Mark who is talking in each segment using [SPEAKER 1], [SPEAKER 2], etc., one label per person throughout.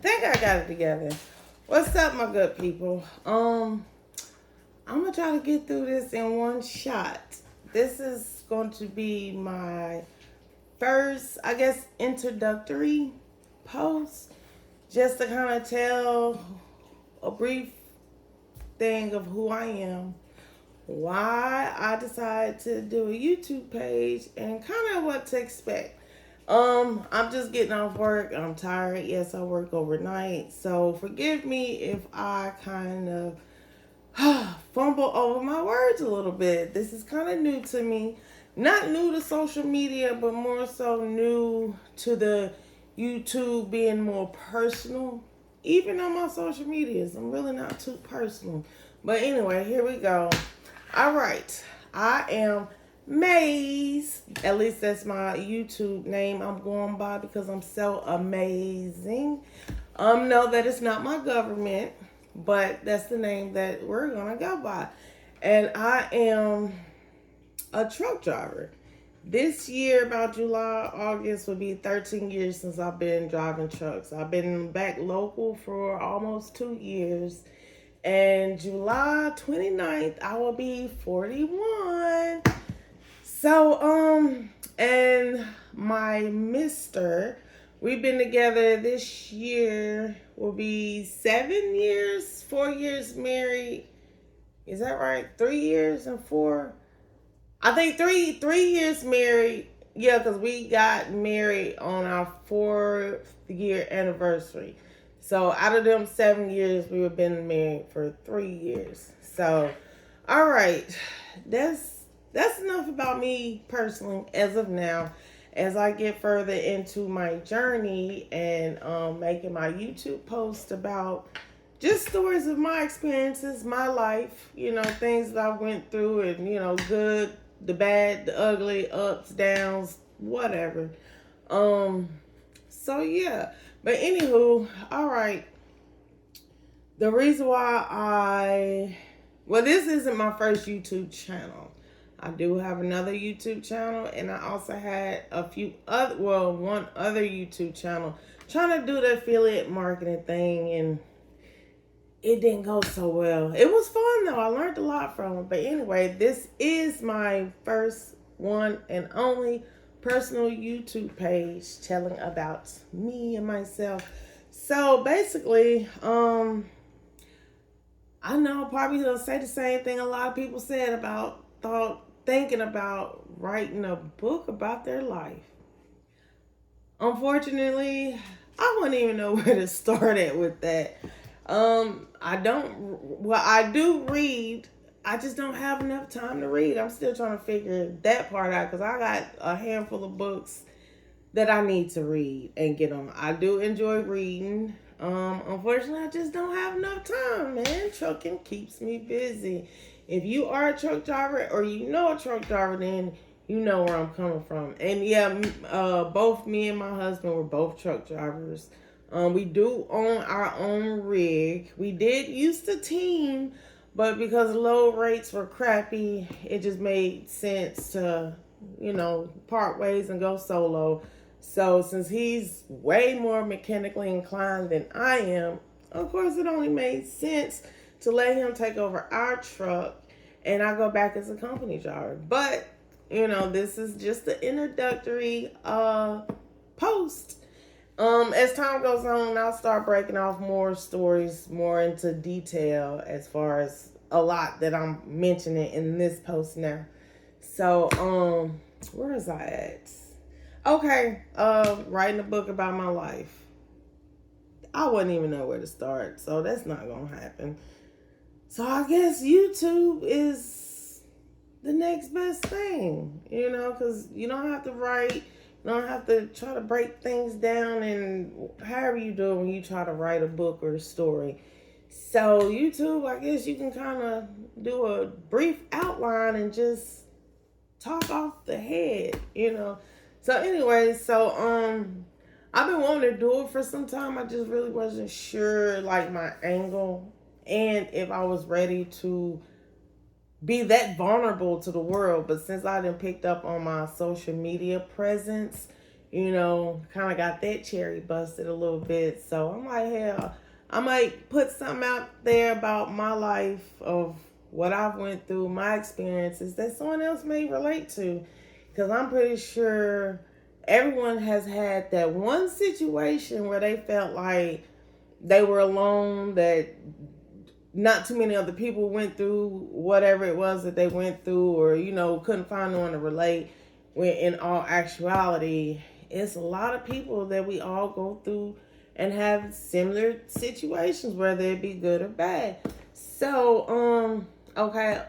[SPEAKER 1] think I got it together. What's up, my good people? I'm gonna try to get through this in one shot. This is going to be my first, I guess, introductory post, just to kind of tell a brief thing of who I am, why I decided to do a YouTube page, and kind of what to expect. I'm just getting off work. I'm tired. Yes, I work overnight. So forgive me if I kind of fumble over my words a little bit. This is kind of new to me. Not new to social media, but more so new to the YouTube being more personal. Even on my social medias, I'm really not too personal. But anyway, here we go. All right. I am Maze. At least that's my YouTube name I'm going by because I'm so amazing. Know that it's not my government, but that's the name that we're gonna go by. And I am a truck driver. This year, about July, August, will be 13 years since I've been driving trucks. I've been back local for almost 2 years. And July 29th, I will be 41. So, and my mister, we've been together this year, will be 7 years, 4 years married. Is that right? 3 years and 4? I think three years married. Yeah, because we got married on our 4th-year anniversary. So out of them 7 years, we have been married for 3 years. So, all right, that's enough about me personally as of now. As I get further into my journey and making my YouTube post about just stories of my experiences, my life, things that I went through, and good, the bad, the ugly, ups, downs, whatever. So yeah. But anywho, all right. The reason why this isn't my first YouTube channel. I do have another YouTube channel, and I also had one other YouTube channel trying to do the affiliate marketing thing, and it didn't go so well. It was fun though. I learned a lot from it. But anyway, this is my first one and only personal YouTube page telling about me and myself. So basically, I know I'm probably gonna say the same thing a lot of people said thinking about writing a book about their life. Unfortunately, I wouldn't even know where to start at with that. I do read. I just don't have enough time to read. I'm still trying to figure that part out because I got a handful of books that I need to read and get on. I do enjoy reading. Unfortunately, I just don't have enough time, man. Trucking keeps me busy. If you are a truck driver or you know a truck driver, then you know where I'm coming from. And yeah, both me and my husband were both truck drivers. We do own our own rig. We did used to team, but because load rates were crappy, it just made sense to, part ways and go solo. So since he's way more mechanically inclined than I am, of course it only made sense to let him take over our truck and I go back as a company driver. But, this is just the introductory post. As time goes on, I'll start breaking off more stories, more into detail as far as a lot that I'm mentioning in this post now. So, where is I at? Okay, writing a book about my life. I wouldn't even know where to start, so that's not gonna happen. So I guess YouTube is the next best thing, because you don't have to write. You don't have to try to break things down and however you do it when you try to write a book or a story. So YouTube, I guess you can kind of do a brief outline and just talk off the head, So anyway, I've been wanting to do it for some time. I just really wasn't sure like my angle and if I was ready to be that vulnerable to the world. But since I done picked up on my social media presence, kind of got that cherry busted a little bit. So I'm like, hell, I might put something out there about my life, of what I've went through, my experiences that someone else may relate to. Because I'm pretty sure everyone has had that one situation where they felt like they were alone, that not too many other people went through whatever it was that they went through, or, couldn't find no one to relate. When in all actuality, it's a lot of people that we all go through and have similar situations, whether it be good or bad. So, okay,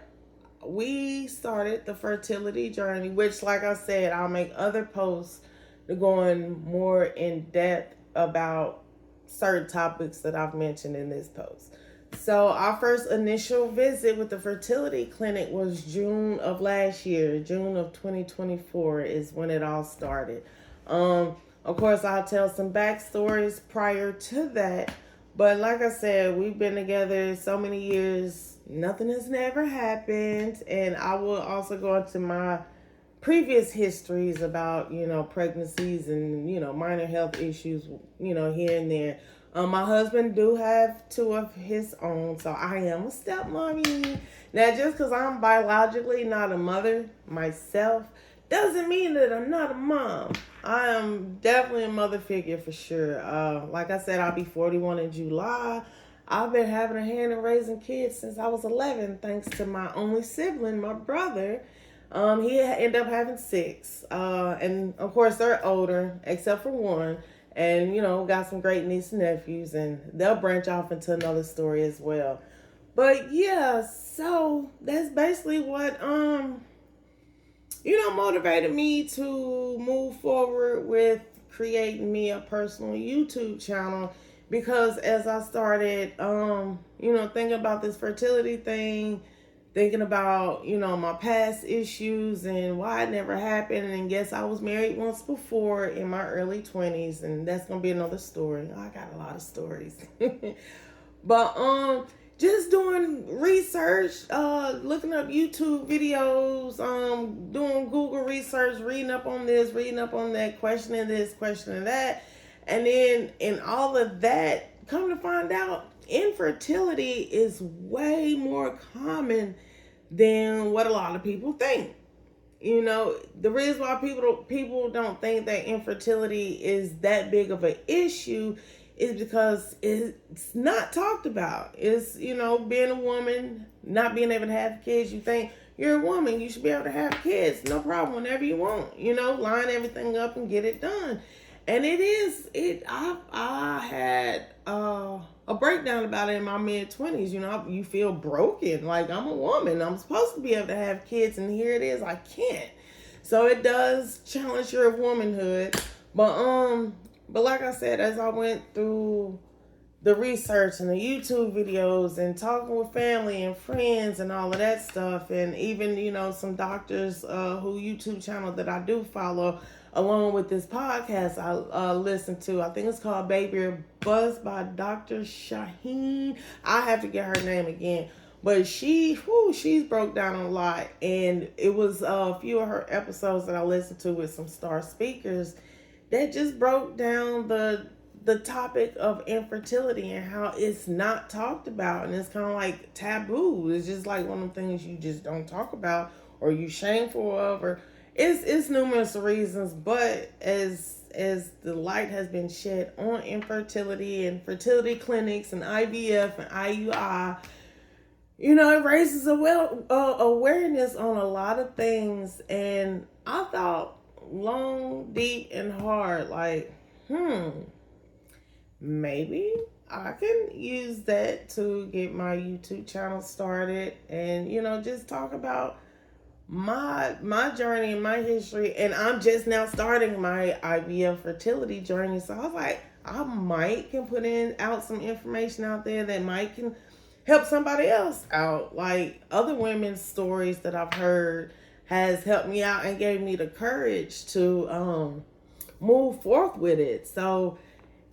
[SPEAKER 1] we started the fertility journey, which, like I said, I'll make other posts going more in depth about certain topics that I've mentioned in this post. So our first initial visit with the fertility clinic was June of last year. June of 2024 is when it all started. Of course, I'll tell some backstories prior to that. But like I said, we've been together so many years. Nothing has never happened. And I will also go into my previous histories about, pregnancies and, minor health issues, here and there. My husband do have two of his own, so I am a stepmommy. Now, just because I'm biologically not a mother myself, doesn't mean that I'm not a mom. I am definitely a mother figure for sure. Like I said, I'll be 41 in July. I've been having a hand in raising kids since I was 11, thanks to my only sibling, my brother. He ended up having 6. And of course, they're older, except for one. And, got some great nieces and nephews, and they'll branch off into another story as well. But yeah, so that's basically what, motivated me to move forward with creating me a personal YouTube channel. Because as I started, thinking about this fertility thing, thinking about, my past issues and why it never happened. And guess I was married once before in my early 20s, and that's going to be another story. I got a lot of stories. But just doing research, looking up YouTube videos, doing Google research, reading up on this, reading up on that, questioning this, questioning that. And then in all of that, come to find out, infertility is way more common than what a lot of people think. The reason why people don't think that infertility is that big of an issue is because it's not talked about. It's, being a woman, not being able to have kids. You think you're a woman, you should be able to have kids, no problem, whenever you want. Line everything up and get it done. And I had a breakdown about it in my mid-20s. You feel broken. Like, I'm a woman. I'm supposed to be able to have kids, and here it is, I can't. So it does challenge your womanhood. But like I said, as I went through the research and the YouTube videos and talking with family and friends and all of that stuff, and even, some doctors who YouTube channel that I do follow, along with this podcast I listen to. I think it's called Baby Buzz by Dr. Shaheen. I have to get her name again. But she's broke down a lot. And it was a few of her episodes that I listened to with some star speakers that just broke down the topic of infertility and how it's not talked about. And it's kind of like taboo. It's just like one of the things you just don't talk about, or you shameful of, or it's numerous reasons. But as the light has been shed on infertility and fertility clinics and IVF and IUI, it raises awareness on a lot of things. And I thought long, deep, and hard, like, maybe I can use that to get my YouTube channel started and, just talk about my journey and my history. And I'm just now starting my IVF fertility journey. So I was like, I might can put out some information out there that might can help somebody else out. Like, other women's stories that I've heard has helped me out and gave me the courage to move forth with it. So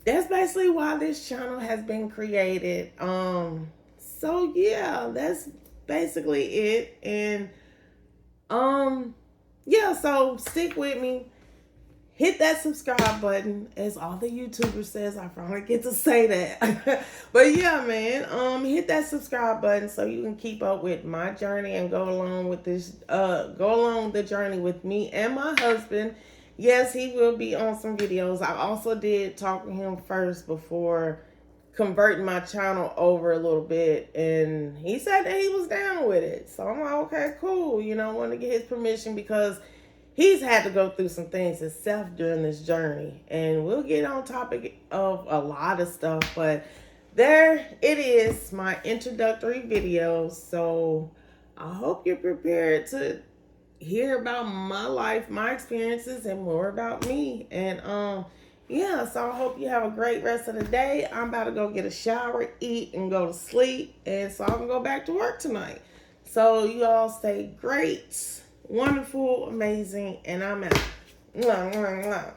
[SPEAKER 1] that's basically why this channel has been created. So yeah, that's basically it. And so stick with me. hit that subscribe button. As all the YouTubers says, I finally get to say that. But yeah, man, hit that subscribe button so you can keep up with my journey and go along with this, go along the journey with me and my husband. Yes, he will be on some videos. I also did talk to him first before converting my channel over a little bit, and he said that he was down with it. So I'm like, okay, cool. You know, I want to get his permission because he's had to go through some things himself during this journey, and we'll get on topic of a lot of stuff. But there it is, my introductory video. So I hope you're prepared to hear about my life, my experiences, and more about me. And yeah, so I hope you have a great rest of the day. I'm about to go get a shower, eat, and go to sleep, and so I can go back to work tonight. So you all stay great, wonderful, amazing, and I'm out. Mwah, mwah, mwah.